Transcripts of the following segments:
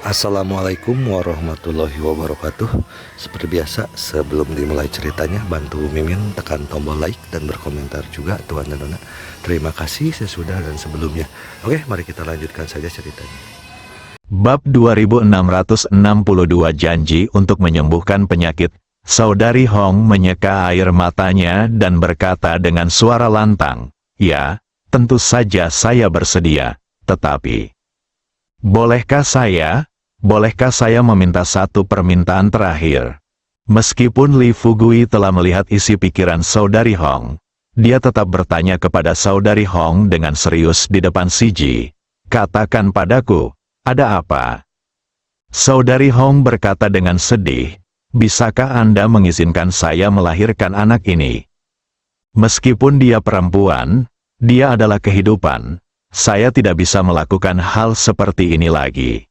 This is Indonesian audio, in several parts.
Assalamualaikum warahmatullahi wabarakatuh. Seperti biasa, sebelum dimulai ceritanya, bantu Mimin tekan tombol like dan berkomentar juga, Tuan dan Nona. Terima kasih sesudah dan sebelumnya. Oke, mari kita lanjutkan saja ceritanya. Bab 2662 Janji untuk menyembuhkan penyakit. Saudari Hong menyeka air matanya dan berkata dengan suara lantang, "Ya, tentu saja saya bersedia, tetapi... Bolehkah saya meminta satu permintaan terakhir?" Meskipun Li Fugui telah melihat isi pikiran Saudari Hong, dia tetap bertanya kepada Saudari Hong dengan serius di depan Siji, "Katakan padaku, ada apa?" Saudari Hong berkata dengan sedih, "Bisakah Anda mengizinkan saya melahirkan anak ini? Meskipun dia perempuan, dia adalah kehidupan. Saya tidak bisa melakukan hal seperti ini lagi."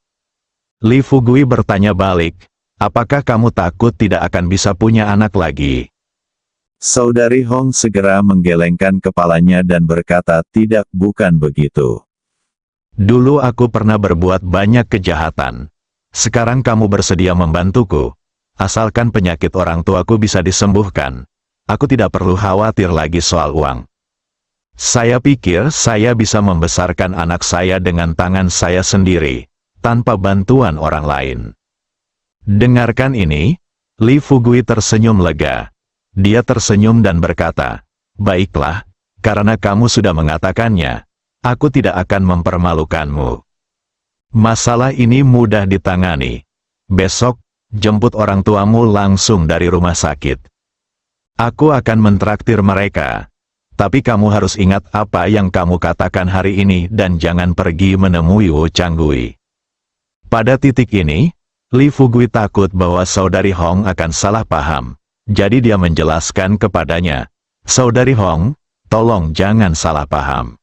Li Fugui bertanya balik, "Apakah kamu takut tidak akan bisa punya anak lagi?" Saudari Hong segera menggelengkan kepalanya dan berkata, "Tidak, bukan begitu. Dulu aku pernah berbuat banyak kejahatan. Sekarang kamu bersedia membantuku. Asalkan penyakit orang tuaku bisa disembuhkan, aku tidak perlu khawatir lagi soal uang. Saya pikir saya bisa membesarkan anak saya dengan tangan saya sendiri, tanpa bantuan orang lain." Dengarkan ini, Li Fugui tersenyum lega. Dia tersenyum dan berkata, "Baiklah, karena kamu sudah mengatakannya, aku tidak akan mempermalukanmu. Masalah ini mudah ditangani. Besok, jemput orang tuamu langsung dari rumah sakit. Aku akan mentraktir mereka. Tapi kamu harus ingat apa yang kamu katakan hari ini dan jangan pergi menemui Wu Changgui." Pada titik ini, Li Fugui takut bahwa Saudari Hong akan salah paham. Jadi dia menjelaskan kepadanya, "Saudari Hong, tolong jangan salah paham.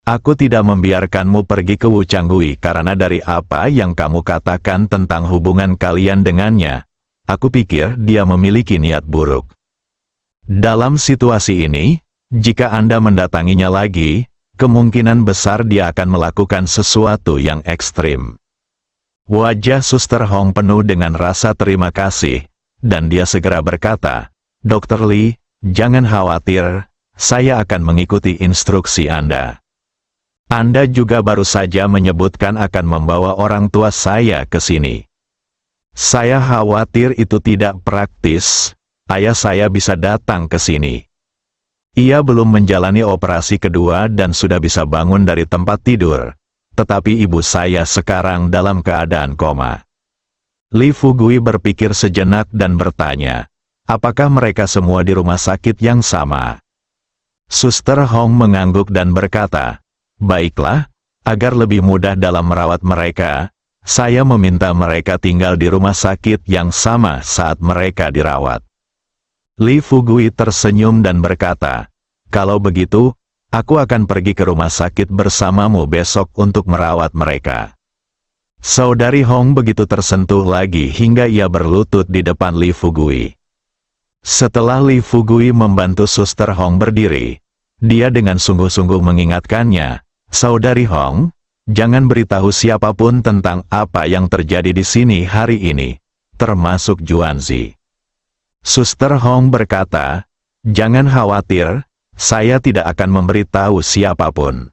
Aku tidak membiarkanmu pergi ke Wu Changgui karena dari apa yang kamu katakan tentang hubungan kalian dengannya, aku pikir dia memiliki niat buruk. Dalam situasi ini, jika Anda mendatanginya lagi, kemungkinan besar dia akan melakukan sesuatu yang ekstrim." Wajah Suster Hong penuh dengan rasa terima kasih, dan dia segera berkata, "Dr. Li, jangan khawatir, saya akan mengikuti instruksi Anda. Anda juga baru saja menyebutkan akan membawa orang tua saya ke sini. Saya khawatir itu tidak praktis, ayah saya bisa datang ke sini. Ia belum menjalani operasi kedua dan sudah bisa bangun dari tempat tidur, tetapi ibu saya sekarang dalam keadaan koma." Li Fugui berpikir sejenak dan bertanya, "Apakah mereka semua di rumah sakit yang sama?" Suster Hong mengangguk dan berkata, "Baiklah, agar lebih mudah dalam merawat mereka, saya meminta mereka tinggal di rumah sakit yang sama saat mereka dirawat." Li Fugui tersenyum dan berkata, "Kalau begitu, aku akan pergi ke rumah sakit bersamamu besok untuk merawat mereka." Saudari Hong begitu tersentuh lagi hingga ia berlutut di depan Li Fugui. Setelah Li Fugui membantu Suster Hong berdiri, dia dengan sungguh-sungguh mengingatkannya, "Saudari Hong, jangan beritahu siapapun tentang apa yang terjadi di sini hari ini, termasuk Juanzi." Suster Hong berkata, "Jangan khawatir, saya tidak akan memberitahu siapapun."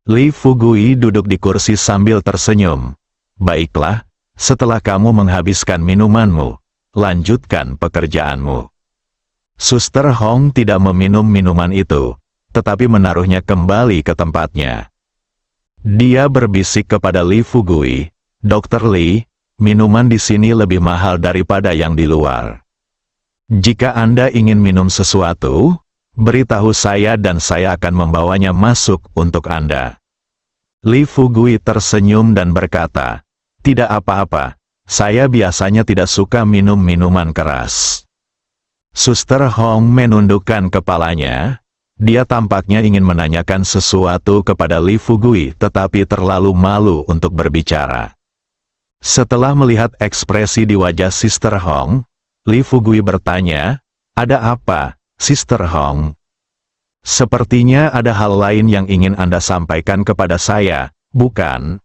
Li Fugui duduk di kursi sambil tersenyum. "Baiklah, setelah kamu menghabiskan minumanmu, lanjutkan pekerjaanmu." Suster Hong tidak meminum minuman itu, tetapi menaruhnya kembali ke tempatnya. Dia berbisik kepada Li Fugui, "Dr. Li, minuman di sini lebih mahal daripada yang di luar. Jika Anda ingin minum sesuatu, beritahu saya dan saya akan membawanya masuk untuk Anda." Li Fugui tersenyum dan berkata, "Tidak apa-apa, saya biasanya tidak suka minum minuman keras." Suster Hong menundukkan kepalanya. Dia tampaknya ingin menanyakan sesuatu kepada Li Fugui tetapi terlalu malu untuk berbicara. Setelah melihat ekspresi di wajah Sister Hong, Li Fugui bertanya, "Ada apa, Sister Hong?" "Sepertinya ada hal lain yang ingin Anda sampaikan kepada saya, bukan?"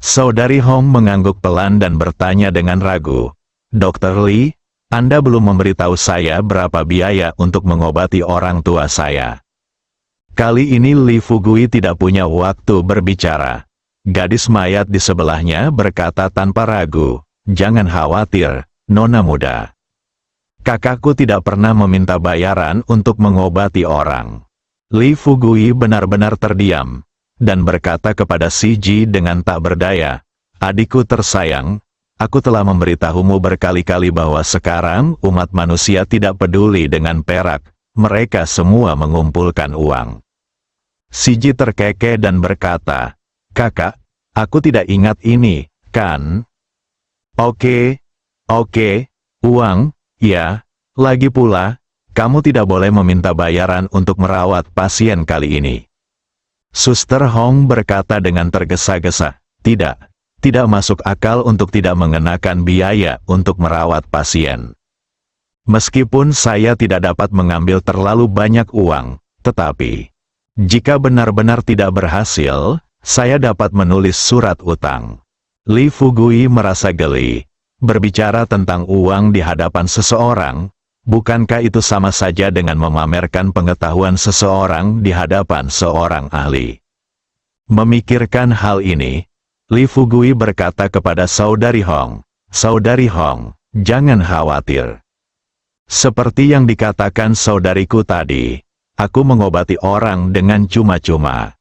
Saudari Hong mengangguk pelan dan bertanya dengan ragu. Dokter Lee, Anda belum memberitahu saya berapa biaya untuk mengobati orang tua saya. Kali ini Li Fugui tidak punya waktu berbicara. Gadis mayat di sebelahnya berkata tanpa ragu, "Jangan khawatir, Nona muda. Kakakku tidak pernah meminta bayaran untuk mengobati orang." Li Fugui benar-benar terdiam, dan berkata kepada Si Ji dengan tak berdaya, "Adikku tersayang, aku telah memberitahumu berkali-kali bahwa sekarang umat manusia tidak peduli dengan perak, mereka semua mengumpulkan uang." Si Ji terkekeh dan berkata, "Kakak, aku tidak ingat ini, kan?" Oke, uang, ya, lagi pula, kamu tidak boleh meminta bayaran untuk merawat pasien kali ini." Suster Hong berkata dengan tergesa-gesa, tidak masuk akal untuk tidak mengenakan biaya untuk merawat pasien. Meskipun saya tidak dapat mengambil terlalu banyak uang, tetapi, jika benar-benar tidak berhasil, saya dapat menulis surat utang. Li Fugui merasa geli. Berbicara tentang uang di hadapan seseorang, bukankah itu sama saja dengan memamerkan pengetahuan seseorang di hadapan seorang ahli? Memikirkan hal ini, Li Fugui berkata kepada Saudari Hong, "Saudari Hong, jangan khawatir. Seperti yang dikatakan saudariku tadi, aku mengobati orang dengan cuma-cuma."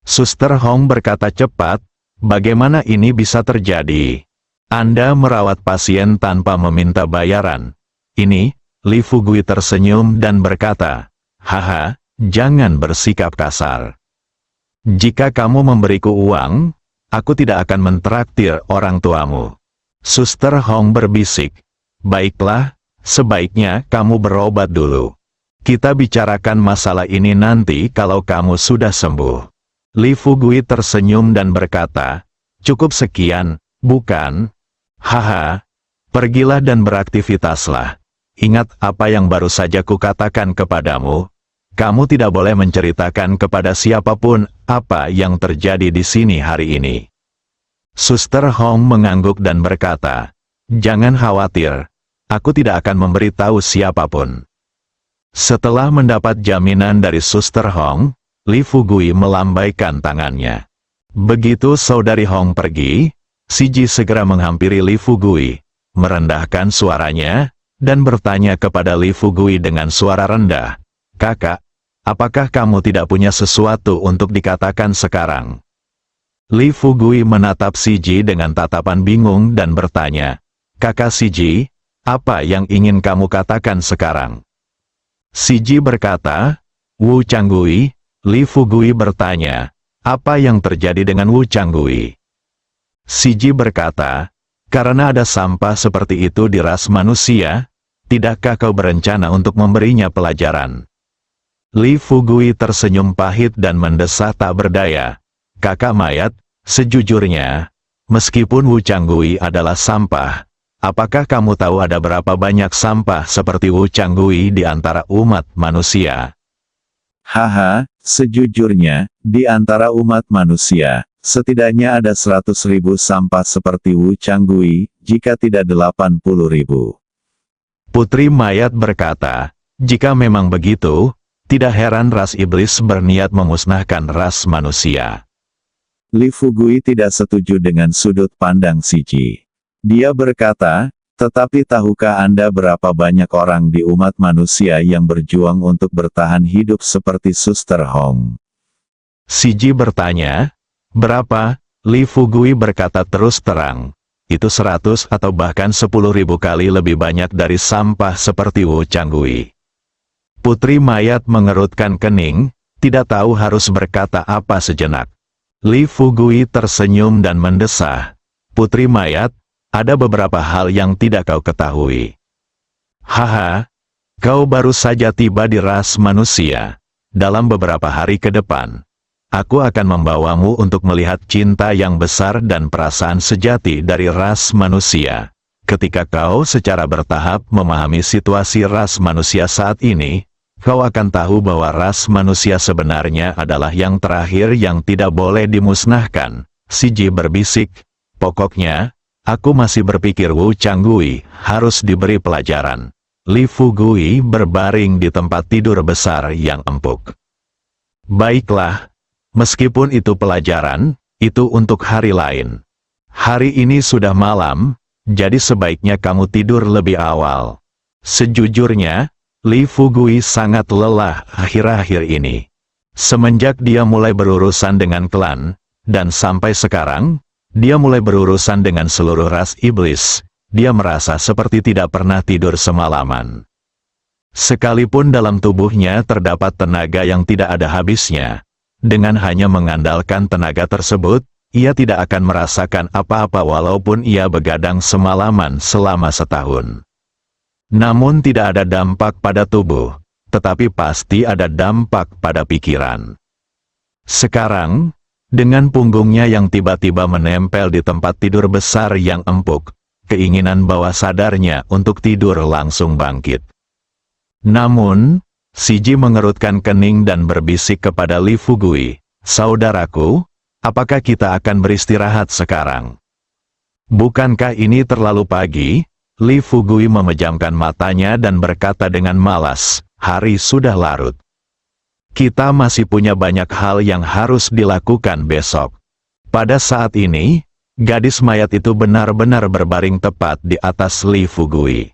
Suster Hong berkata cepat, "Bagaimana ini bisa terjadi? Anda merawat pasien tanpa meminta bayaran." Ini, Li Fugui tersenyum dan berkata, "Haha, jangan bersikap kasar. Jika kamu memberiku uang, aku tidak akan mentraktir orang tuamu." Suster Hong berbisik, "Baiklah, sebaiknya kamu berobat dulu. Kita bicarakan masalah ini nanti kalau kamu sudah sembuh." Li Fugui tersenyum dan berkata, "Cukup sekian, bukan? Haha, pergilah dan beraktivitaslah. Ingat apa yang baru saja kukatakan kepadamu. Kamu tidak boleh menceritakan kepada siapapun apa yang terjadi di sini hari ini." Suster Hong mengangguk dan berkata, "Jangan khawatir, aku tidak akan memberitahu siapapun." Setelah mendapat jaminan dari Suster Hong, Li Fugui melambaikan tangannya. Begitu Saudari Hong pergi, Si Ji segera menghampiri Li Fugui, merendahkan suaranya, dan bertanya kepada Li Fugui dengan suara rendah, "Kakak, apakah kamu tidak punya sesuatu untuk dikatakan sekarang?" Li Fugui menatap Si Ji dengan tatapan bingung dan bertanya, "Kakak Si Ji, apa yang ingin kamu katakan sekarang?" Si Ji berkata, "Wu Changgui." Li Fugui bertanya, "Apa yang terjadi dengan Wu Changgui?" Si Ji berkata, "Karena ada sampah seperti itu di ras manusia, tidakkah kau berencana untuk memberinya pelajaran?" Li Fugui tersenyum pahit dan mendesah tak berdaya, "Kakak mayat, sejujurnya, meskipun Wu Changgui adalah sampah, apakah kamu tahu ada berapa banyak sampah seperti Wu Changgui di antara umat manusia?" Haha, sejujurnya, di antara umat manusia, setidaknya ada 100.000 sampah seperti Wu Changgui, jika tidak 80.000. Putri mayat berkata, "Jika memang begitu, tidak heran ras iblis berniat memusnahkan ras manusia." Li Fugui tidak setuju dengan sudut pandang Si Ji. Dia berkata, "Tetapi tahukah Anda berapa banyak orang di umat manusia yang berjuang untuk bertahan hidup seperti Suster Hong?" Si Ji bertanya, "Berapa?" Li Fugui berkata terus terang, "Itu 100 atau bahkan 10.000 kali lebih banyak dari sampah seperti Wu Changgui." Putri mayat mengerutkan kening, tidak tahu harus berkata apa sejenak. Li Fugui tersenyum dan mendesah, "Putri mayat, ada beberapa hal yang tidak kau ketahui. Haha, kau baru saja tiba di ras manusia. Dalam beberapa hari ke depan, aku akan membawamu untuk melihat cinta yang besar dan perasaan sejati dari ras manusia. Ketika kau secara bertahap memahami situasi ras manusia saat ini, kau akan tahu bahwa ras manusia sebenarnya adalah yang terakhir yang tidak boleh dimusnahkan, Si Ji berbisik, pokoknya, aku masih berpikir Wu Changgui harus diberi pelajaran. Li Fugui berbaring di tempat tidur besar yang empuk. Baiklah, meskipun itu pelajaran, itu untuk hari lain. Hari ini sudah malam, jadi sebaiknya kamu tidur lebih awal. Sejujurnya, Li Fugui sangat lelah akhir-akhir ini. Semenjak dia mulai berurusan dengan klan, dan sampai sekarang, dia mulai berurusan dengan seluruh ras iblis. Dia merasa seperti tidak pernah tidur semalaman. Sekalipun dalam tubuhnya terdapat tenaga yang tidak ada habisnya, dengan hanya mengandalkan tenaga tersebut, ia tidak akan merasakan apa-apa walaupun ia begadang semalaman selama setahun. Namun tidak ada dampak pada tubuh, tetapi pasti ada dampak pada pikiran. Sekarang, dengan punggungnya yang tiba-tiba menempel di tempat tidur besar yang empuk, keinginan bawah sadarnya untuk tidur langsung bangkit. Namun, si Ji mengerutkan kening dan berbisik kepada Li Fugui, "Saudaraku, apakah kita akan beristirahat sekarang? Bukankah ini terlalu pagi?" Li Fugui memejamkan matanya dan berkata dengan malas, "Hari sudah larut. Kita masih punya banyak hal yang harus dilakukan besok." Pada saat ini, gadis mayat itu benar-benar berbaring tepat di atas Li Fugui.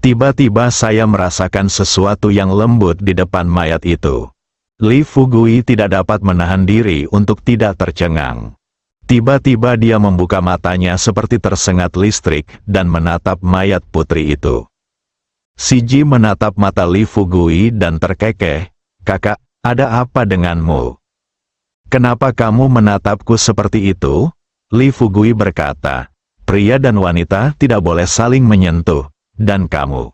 Tiba-tiba saya merasakan sesuatu yang lembut di depan mayat itu. Li Fugui tidak dapat menahan diri untuk tidak tercengang. Tiba-tiba dia membuka matanya seperti tersengat listrik dan menatap mayat putri itu. Si Ji menatap mata Li Fugui dan terkekeh, "Kakak, ada apa denganmu? Kenapa kamu menatapku seperti itu?" Li Fugui berkata, "Pria dan wanita tidak boleh saling menyentuh, dan kamu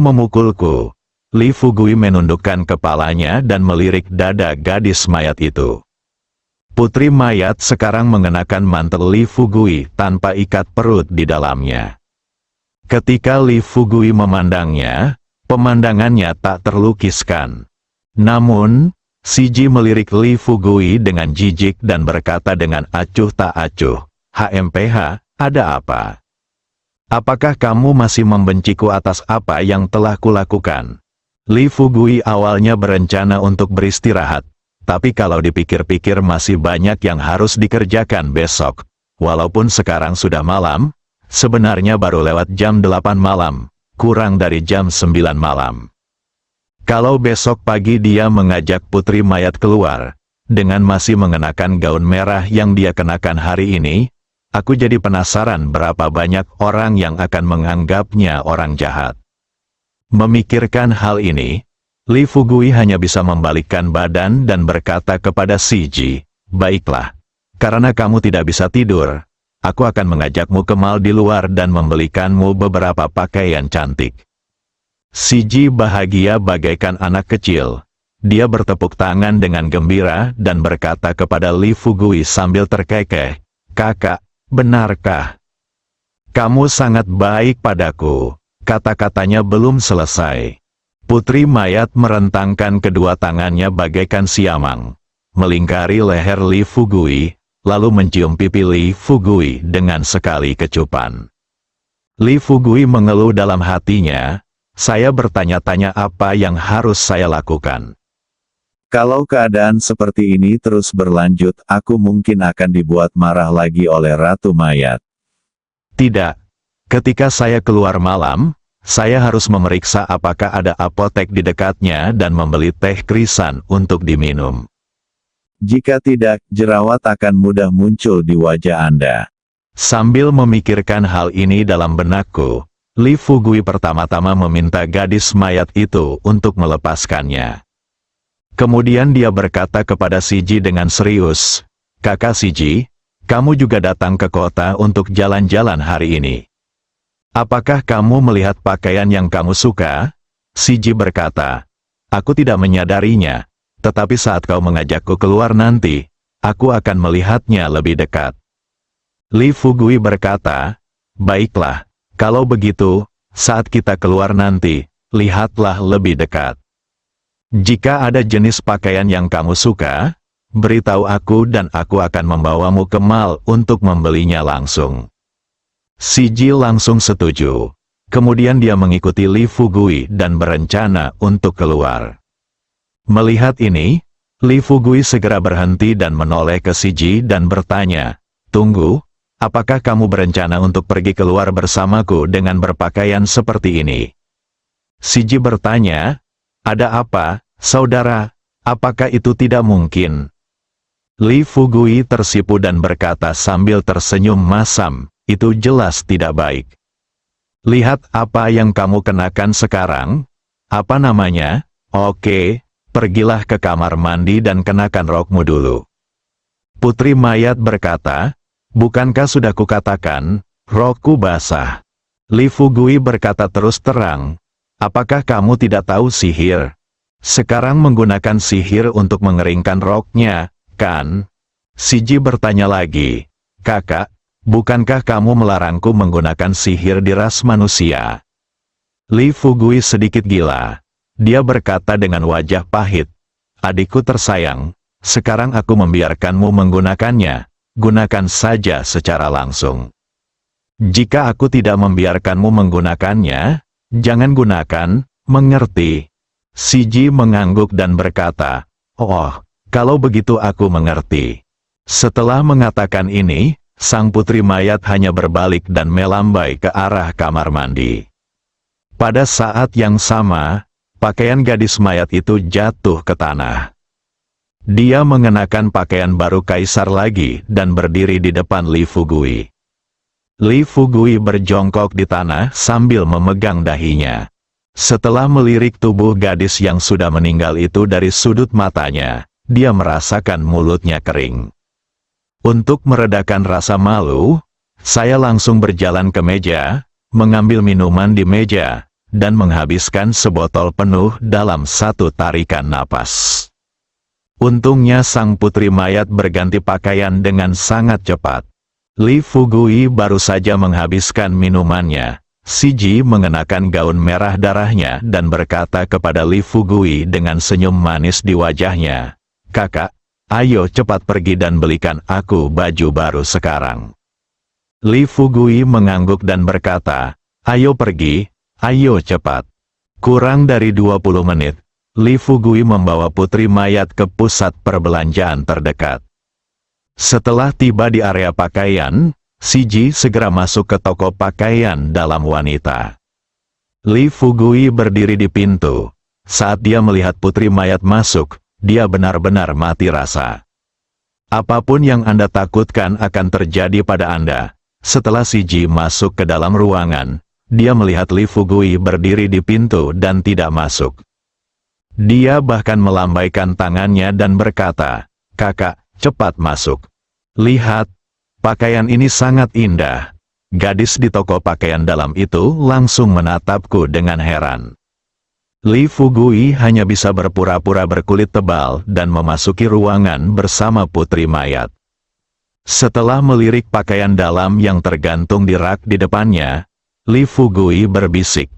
memukulku." Li Fugui menundukkan kepalanya dan melirik dada gadis mayat itu. Putri mayat sekarang mengenakan mantel Li Fugui tanpa ikat perut di dalamnya. Ketika Li Fugui memandangnya, pemandangannya tak terlukiskan. Namun, si Ji melirik Li Fugui dengan jijik dan berkata dengan acuh tak acuh, "HMPH, ada apa? Apakah kamu masih membenciku atas apa yang telah kulakukan?" Li Fugui awalnya berencana untuk beristirahat, tapi kalau dipikir-pikir masih banyak yang harus dikerjakan besok. Walaupun sekarang sudah malam, sebenarnya baru lewat jam 8 malam, kurang dari jam 9 malam. Kalau besok pagi dia mengajak putri mayat keluar, dengan masih mengenakan gaun merah yang dia kenakan hari ini, aku jadi penasaran berapa banyak orang yang akan menganggapnya orang jahat. Memikirkan hal ini, Li Fugui hanya bisa membalikkan badan dan berkata kepada si Ji, "Baiklah, karena kamu tidak bisa tidur, aku akan mengajakmu ke mal di luar dan membelikanmu beberapa pakaian cantik." Si Ji bahagia bagaikan anak kecil. Dia bertepuk tangan dengan gembira dan berkata kepada Li Fugui sambil terkekeh, "Kakak, benarkah? Kamu sangat baik padaku." Kata-katanya belum selesai. Putri mayat merentangkan kedua tangannya bagaikan siamang, melingkari leher Li Fugui, lalu mencium pipi Li Fugui dengan sekali kecupan. Li Fugui mengeluh dalam hatinya, "Saya bertanya-tanya apa yang harus saya lakukan. Kalau keadaan seperti ini terus berlanjut, aku mungkin akan dibuat marah lagi oleh Ratu Mayat." Tidak. Ketika saya keluar malam, saya harus memeriksa apakah ada apotek di dekatnya dan membeli teh krisan untuk diminum. Jika tidak, jerawat akan mudah muncul di wajah Anda. Sambil memikirkan hal ini dalam benakku, Li Fugui pertama-tama meminta gadis mayat itu untuk melepaskannya. Kemudian dia berkata kepada si Ji dengan serius, "Kakak si Ji, kamu juga datang ke kota untuk jalan-jalan hari ini. Apakah kamu melihat pakaian yang kamu suka?" Si Ji berkata, "Aku tidak menyadarinya, tetapi saat kau mengajakku keluar nanti, aku akan melihatnya lebih dekat." Li Fugui berkata, "Baiklah, kalau begitu, saat kita keluar nanti, lihatlah lebih dekat. Jika ada jenis pakaian yang kamu suka, beritahu aku dan aku akan membawamu ke mall untuk membelinya langsung. Si Ji langsung setuju. Kemudian dia mengikuti Li Fugui dan berencana untuk keluar. Melihat ini, Li Fugui segera berhenti dan menoleh ke si Ji dan bertanya, "Tunggu, apakah kamu berencana untuk pergi keluar bersamaku dengan berpakaian seperti ini?" Si Ji bertanya, "Ada apa, saudara? Apakah itu tidak mungkin?" Li Fugui tersipu dan berkata sambil tersenyum masam, "Itu jelas tidak baik. Lihat apa yang kamu kenakan sekarang. Apa namanya? Oke, pergilah ke kamar mandi dan kenakan rokmu dulu." Putri mayat berkata, "Bukankah sudah kukatakan, rokku basah?" Li Fugui berkata terus terang, "Apakah kamu tidak tahu sihir? Sekarang menggunakan sihir untuk mengeringkan roknya, kan?" Si Ji bertanya lagi, "Kakak, bukankah kamu melarangku menggunakan sihir di ras manusia?" Li Fugui sedikit gila. Dia berkata dengan wajah pahit, "Adikku tersayang, sekarang aku membiarkanmu menggunakannya, gunakan saja secara langsung. Jika aku tidak membiarkanmu menggunakannya, jangan gunakan, mengerti?" Si Ji mengangguk dan berkata, "Oh, kalau begitu aku mengerti." Setelah mengatakan ini, sang putri mayat hanya berbalik dan melambai ke arah kamar mandi. Pada saat yang sama, pakaian gadis mayat itu jatuh ke tanah. Dia mengenakan pakaian baru kaisar lagi dan berdiri di depan Li Fugui. Li Fugui berjongkok di tanah sambil memegang dahinya. Setelah melirik tubuh gadis yang sudah meninggal itu dari sudut matanya, dia merasakan mulutnya kering. Untuk meredakan rasa malu, saya langsung berjalan ke meja, mengambil minuman di meja, dan menghabiskan sebotol penuh dalam satu tarikan napas. Untungnya sang putri mayat berganti pakaian dengan sangat cepat. Li Fugui baru saja menghabiskan minumannya. Si Ji mengenakan gaun merah darahnya dan berkata kepada Li Fugui dengan senyum manis di wajahnya, "Kakak, ayo cepat pergi dan belikan aku baju baru sekarang." Li Fugui mengangguk dan berkata, "Ayo pergi, ayo cepat." Kurang dari 20 menit, Li Fugui membawa putri mayat ke pusat perbelanjaan terdekat. Setelah tiba di area pakaian, Si Ji segera masuk ke toko pakaian dalam wanita. Li Fugui berdiri di pintu. Saat dia melihat putri mayat masuk, dia benar-benar mati rasa. "Apapun yang Anda takutkan akan terjadi pada Anda." Setelah Si Ji masuk ke dalam ruangan, dia melihat Li Fugui berdiri di pintu dan tidak masuk. Dia bahkan melambaikan tangannya dan berkata, "Kakak, cepat masuk. Lihat, pakaian ini sangat indah." Gadis di toko pakaian dalam itu langsung menatapku dengan heran. Li Fugui hanya bisa berpura-pura berkulit tebal dan memasuki ruangan bersama putri mayat. Setelah melirik pakaian dalam yang tergantung di rak di depannya, Li Fugui berbisik,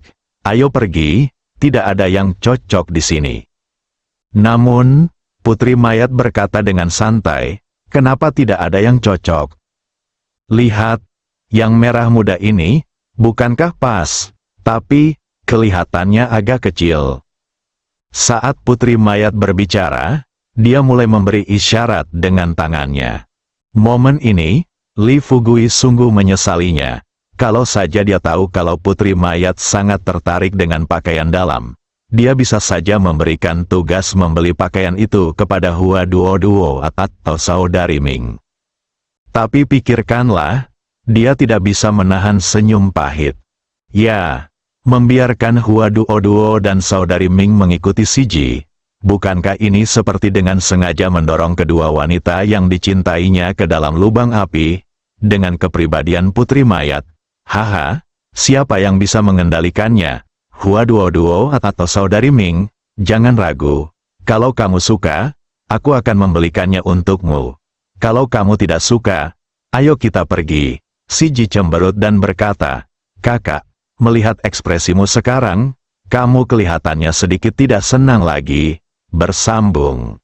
"Ayo pergi, tidak ada yang cocok di sini." Namun, putri mayat berkata dengan santai, "Kenapa tidak ada yang cocok? Lihat, yang merah muda ini, bukankah pas? Tapi, kelihatannya agak kecil." Saat putri mayat berbicara, dia mulai memberi isyarat dengan tangannya. Momen ini, Li Fugui sungguh menyesalinya. Kalau saja dia tahu kalau putri mayat sangat tertarik dengan pakaian dalam, dia bisa saja memberikan tugas membeli pakaian itu kepada Hua Duo atau saudari Ming. Tapi pikirkanlah, dia tidak bisa menahan senyum pahit. Ya, membiarkan Hua Duo dan saudari Ming mengikuti Si Ji. Bukankah ini seperti dengan sengaja mendorong kedua wanita yang dicintainya ke dalam lubang api? Dengan kepribadian putri mayat, haha, siapa yang bisa mengendalikannya? Hua Duo atau saudari Ming? Jangan ragu. Kalau kamu suka, aku akan membelikannya untukmu. Kalau kamu tidak suka, ayo kita pergi." Si Ji cemberut dan berkata, "Kakak, melihat ekspresimu sekarang, kamu kelihatannya sedikit tidak senang lagi." Bersambung.